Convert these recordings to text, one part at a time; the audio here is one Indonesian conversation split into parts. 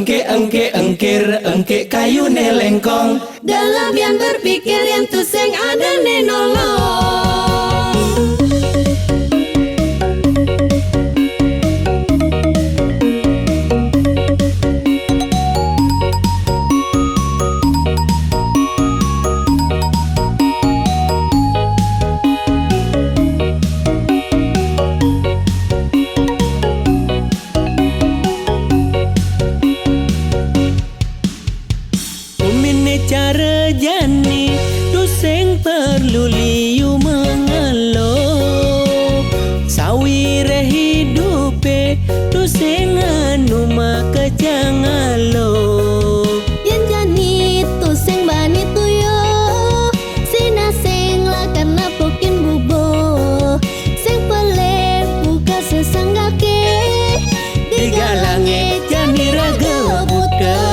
engke kayu nelengkong. Dalam yang berpikir yang tuseng ada nenolong. Cara jani duseng perlu liu mengeluh sawire hidupe duseng anu maka jangan lo yang jani tuseng bani tuyo sina seng lah karena pokin bubo seng pelek buka sesanggake digalange jani raga buka.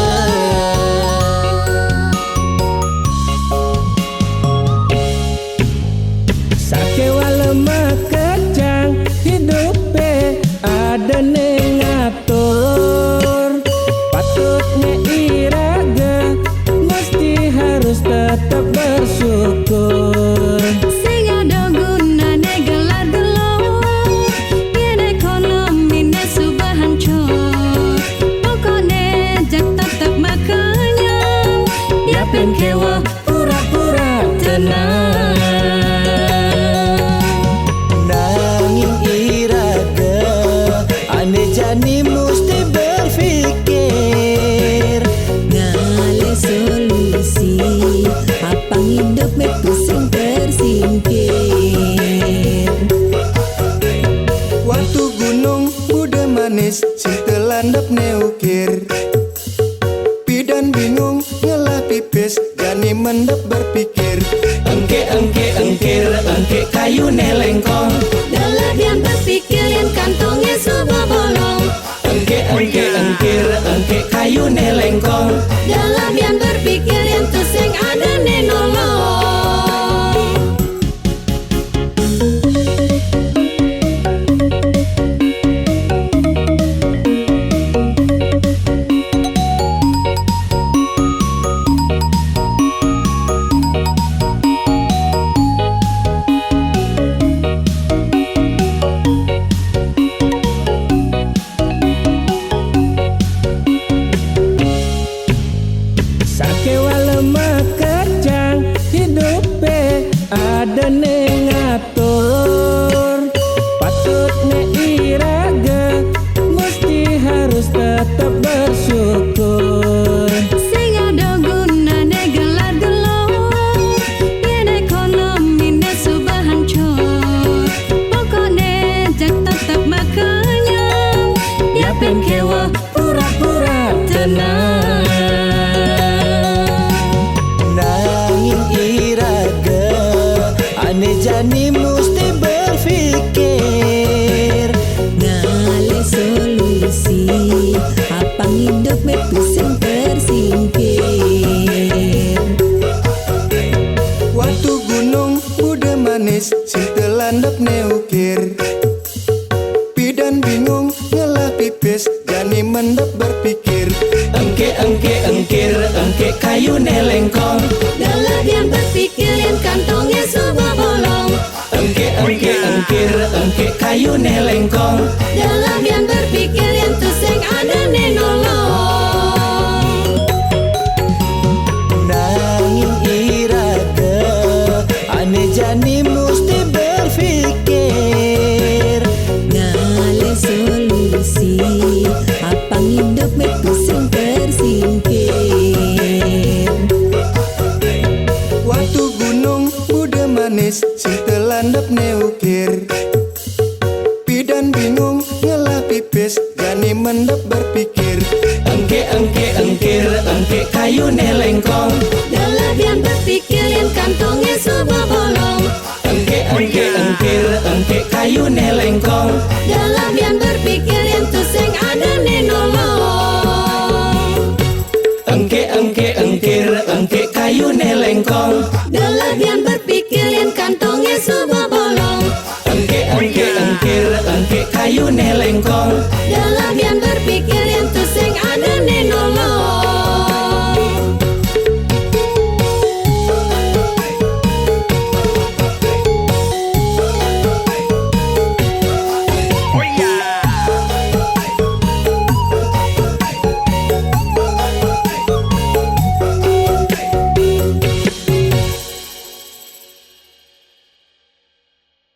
Ada nengatur patutnya iraga mesti harus tetap bersyukur. Sing ada guna negala dulu yen ekonomi ne subah hancur pokoknya jak tetap makanya ya penkewa pura-pura tenang. Jani mesti berpikir ngale solusi apa hidup me pusing tersingkir. Waktu gunung udah manis sing telandap neukir pidan bingung ngelah pipis jani mendap berpikir. Engke kayu nelengkong. Dalam yang berpikir yang kantongnya sudah bolong. Engke kayu nelengkong. Dalam yang berpikir yang tuseng ada nenolong. Ada nengatur patutnya iraga mesti harus tetap bersyukur. Sing ada guna negala dulu yen ekonomi ne subah hancur pokoknya jak tetap makanya ya penkewa pura-pura tenang. Jani mesti berpikir ngale solusi apa hidup me pusing tersingkir. Waktu gunung udah manis sing telandap neukir pidan bingung ngelah pipis jani mendap berpikir. Engke kayu nelengkong. Dalam yang berpikir yang kantongnya sudah bolong. Engke kayu nelengkong. Dalam yang berpikir yang tuseng ada nenolong. Nanging iraga ane jani mesti berpikir ngale solusi apa hidup me pusing tersingkir. Waktu gunung udah manis sing telandap neukir pidan bingung ngelah pipis jani mendap berpikir. Engke kayu nelengkong. Dalam yang berpikir yang kantongnya